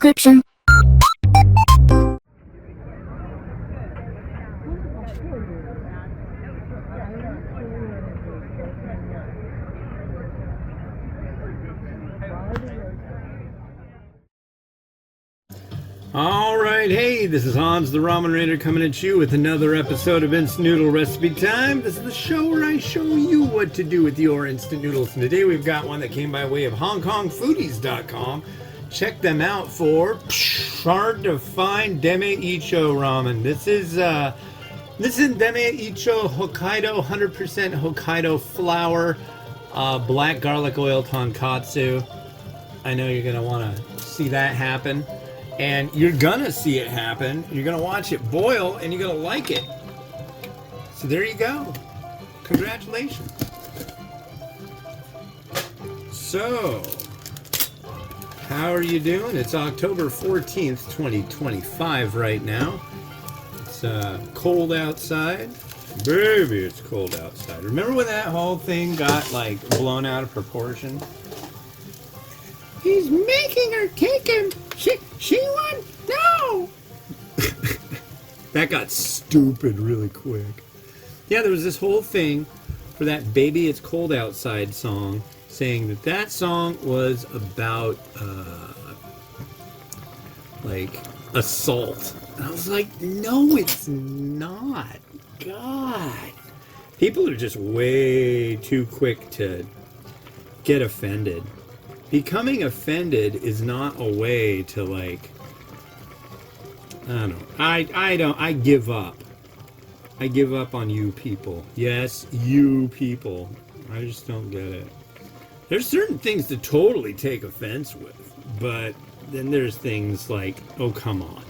description. Alright, hey, this is Hans the Ramen Raider coming at you with another episode of Instant Noodle Recipe Time. This is the show where I show you what to do with your instant noodles. And today we've got one that came by way of HongKongFoodies.com. Check them out for hard to find Demae Iccho ramen. This is Demae Iccho Hokkaido, 100% Hokkaido flour, black garlic oil tonkotsu. I know you're going to want to see that happen. And you're gonna see it happen. You're gonna watch it boil and you're gonna like it. So there you go. Congratulations. So, how are you doing? It's October 14th, 2025 right now. It's cold outside. Baby, it's cold outside. Remember when that whole thing got like blown out of proportion? He's making her take him. She won. No. That got stupid really quick. Yeah, there was this whole thing for that "Baby It's Cold Outside" song, saying that that song was about like assault. And I was like, no, it's not. God, people are just way too quick to get offended. Becoming offended is not a way to, like, I don't know. I give up. I give up on you people. Yes, you people. I just don't get it. There's certain things to totally take offense with, but then there's things like, oh, come on.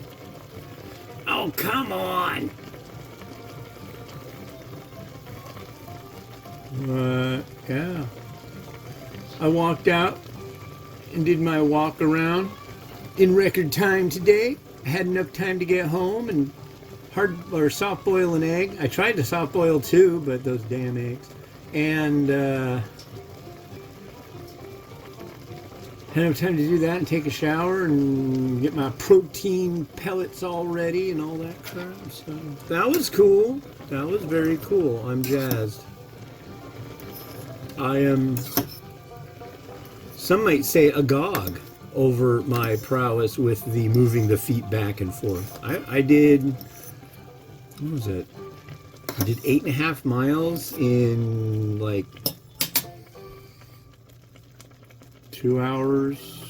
Oh, come on. Yeah. I walked out and did my walk around in record time today. I had enough time to get home and soft boil an egg. I tried to soft boil two, but those damn eggs. And had enough time to do that and take a shower and get my protein pellets all ready and all that crap. So that was cool. That was very cool. I'm jazzed. I am, some might say, agog over my prowess with the moving the feet back and forth. I did, what was it? I did 8.5 miles in like 2 hours,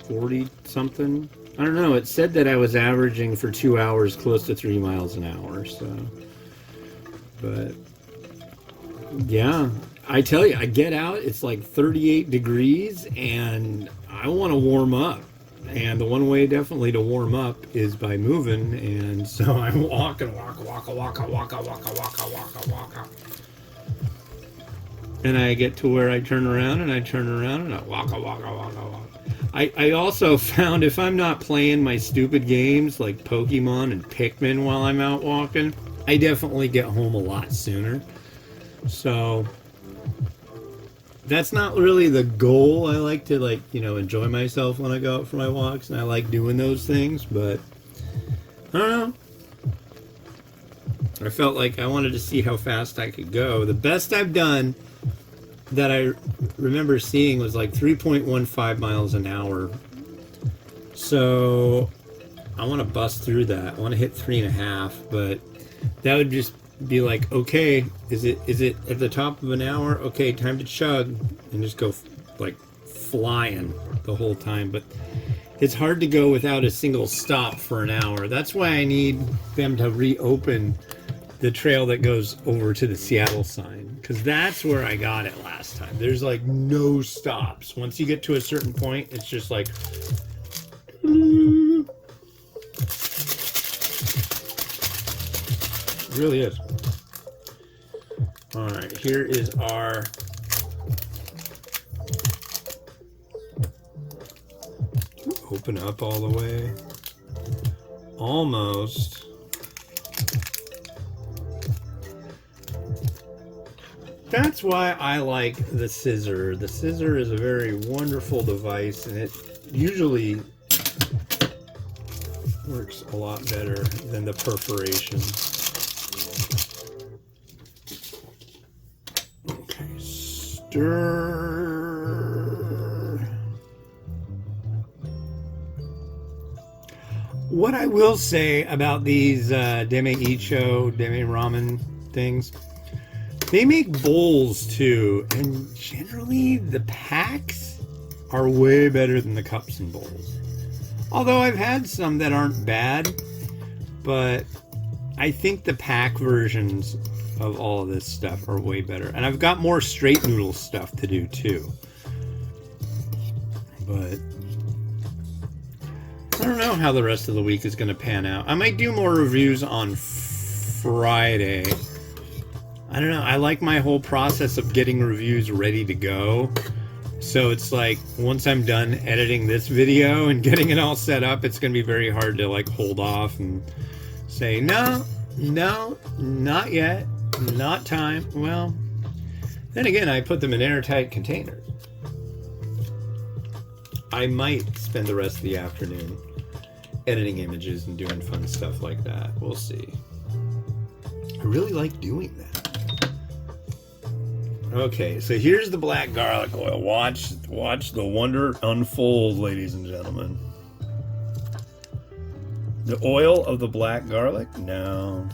40 something. I don't know. It said that I was averaging for 2 hours close to 3 miles an hour. So, but yeah. I tell you, I get out, it's like 38 degrees, and I want to warm up. And the one way definitely to warm up is by moving, and so I walk and walk. And I get to where I turn around, and I walk. I also found if I'm not playing my stupid games like Pokemon and Pikmin while I'm out walking, I definitely get home a lot sooner. So that's not really the goal. I like to, like, you know, enjoy myself when I go out for my walks, and I like doing those things, but I don't know. I felt like I wanted to see how fast I could go. The best I've done that I remember seeing was like 3.15 miles an hour. So I want to bust through that. I want to hit 3.5, but that would just be like, okay, is it at the top of an hour? Okay, time to chug, and just go like flying the whole time. But it's hard to go without a single stop for an hour. That's why I need them to reopen the trail that goes over to the Seattle sign, because that's where I got it last time. There's like no stops. Once you get to a certain point, it's just like it really is. All right, here is our open up all the way. Almost. That's why I like the scissor. The scissor is a very wonderful device, and it usually Works a lot better than the perforation. Okay, stir. What I will say about these Demae Iccho, Demae Ramen things, they make bowls too, and generally the packs are way better than the cups and bowls. Although I've had some that aren't bad, but I think the pack versions of all of this stuff are way better. And I've got more straight noodle stuff to do too. But I don't know how the rest of the week is going to pan out. I might do more reviews on Friday. I don't know. I like my whole process of getting reviews ready to go. So it's like, once I'm done editing this video and getting it all set up, it's going to be very hard to like hold off and say, no, not yet, not time. Well, then again, I put them in airtight containers. I might spend the rest of the afternoon editing images and doing fun stuff like that. We'll see. I really like doing that. Okay, so here's the black garlic oil. Watch the wonder unfold, ladies and gentlemen. The oil of the black garlic? No.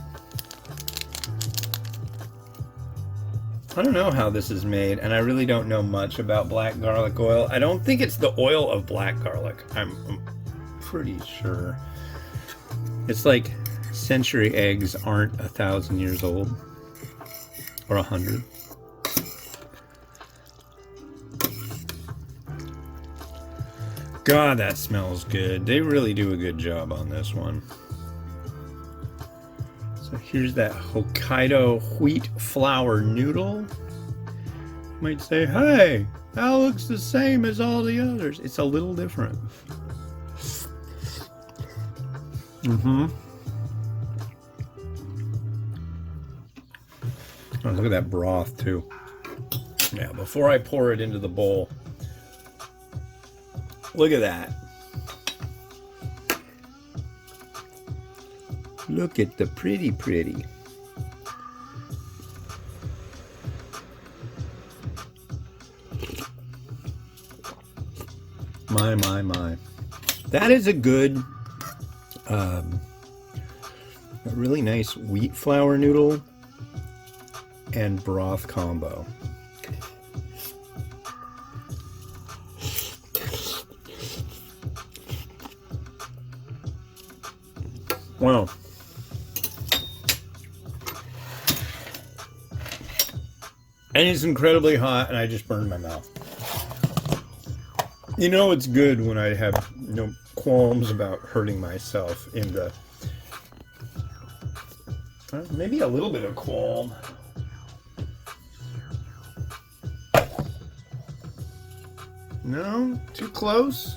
I don't know how this is made, and I really don't know much about black garlic oil. I don't think it's the oil of black garlic. I'm pretty sure. It's like century eggs aren't 1,000 years old. Or 100. God, that smells good. They really do a good job on this one. So here's that Hokkaido wheat flour noodle. You might say, hey, that looks the same as all the others. It's a little different. Oh, look at that broth too. Now, before I pour it into the bowl, look at that. Look at the pretty. My. That is a good, a really nice wheat flour noodle and broth combo. Wow. And it's incredibly hot, and I just burned my mouth. You know it's good when I have no qualms about hurting myself in the... maybe a little bit of qualm. No? Too close?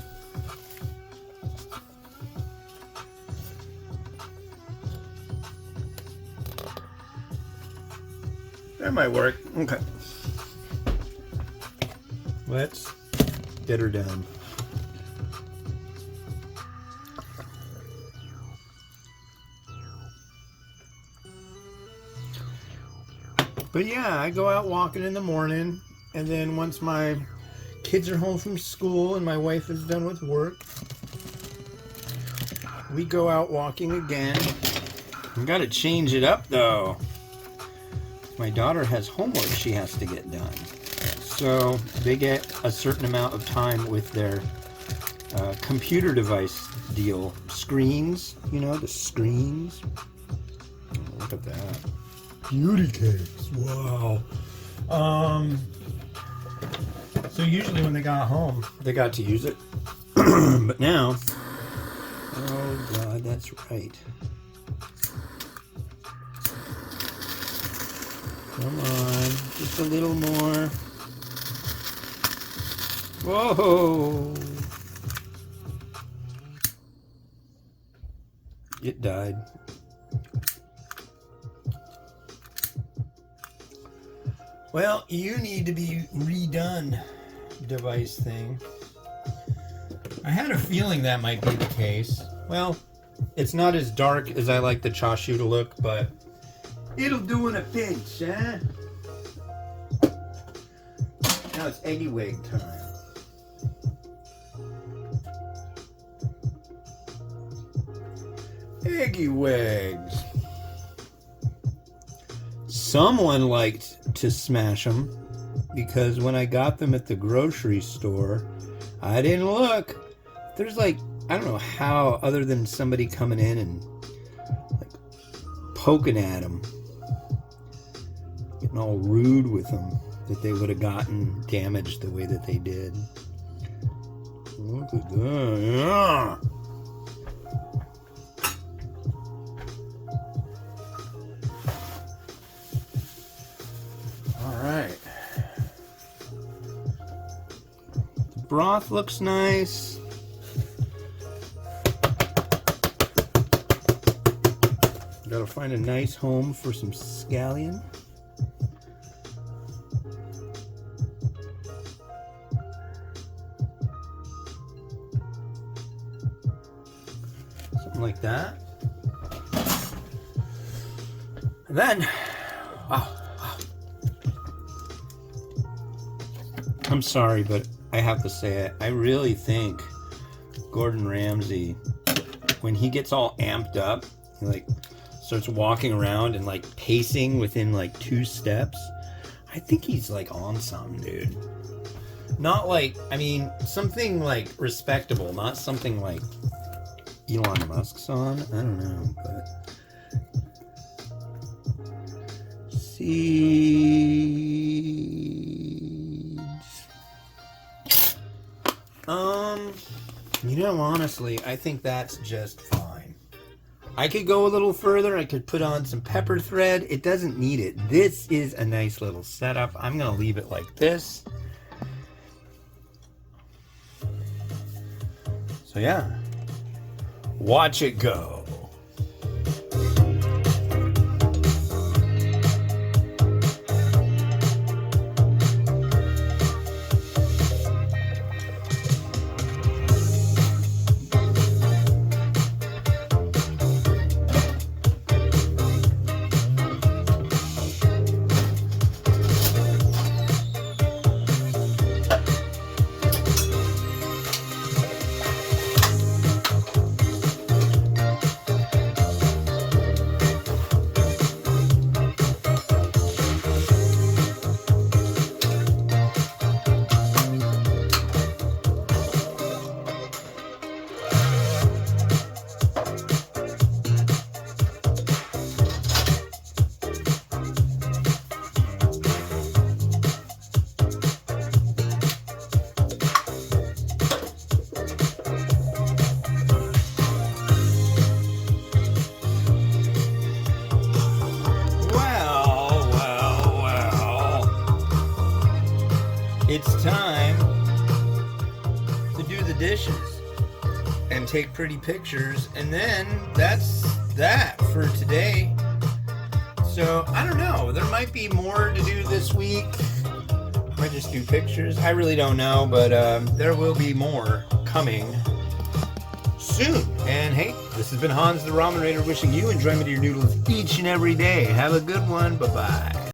That might work. Okay. Let's get her done. But yeah, I go out walking in the morning, and then once my kids are home from school and my wife is done with work, we go out walking again. I gotta change it up though. My daughter has homework she has to get done. So they get a certain amount of time with their computer device deal. Screens, you know, the screens. Oh, look at that. Beauty cakes, wow. So usually when they got home, they got to use it. But now, oh God, that's right. Come on, just a little more. Whoa! It died. Well, you need to be redone, device thing. I had a feeling that might be the case. Well, It's not as dark as I like the chashu to look, but it'll do in a pinch, huh? Now it's eggy wig time. Eggy wigs. Someone liked to smash them because when I got them at the grocery store, I didn't look. There's like, I don't know how, other than somebody coming in and like poking at them, getting all rude with them, that they would have gotten damaged the way that they did. Look at that. Yeah. All right. The broth looks nice. Gotta find a nice home for some scallion. Something like that. And then, wow. I'm sorry, but I have to say it. I really think Gordon Ramsay, when he gets all amped up, he like starts walking around and like pacing within like 2 steps. I think he's like on something, dude. Not like, I mean, something like respectable, not something like Elon Musk's on. I don't know, but seeds. You know, honestly, I think that's just fine. I could go a little further. I could put on some pepper thread. It doesn't need it. This is a nice little setup. I'm gonna leave it like this. So yeah, watch it go. It's time to do the dishes and take pretty pictures, and then that's that for today. So I don't know, there might be more to do this week. I might just do pictures, I really don't know, but there will be more coming soon. And hey, this has been Hans the Ramen Raider wishing you enjoyment of your noodles each and every day. Have a good one. Bye-bye.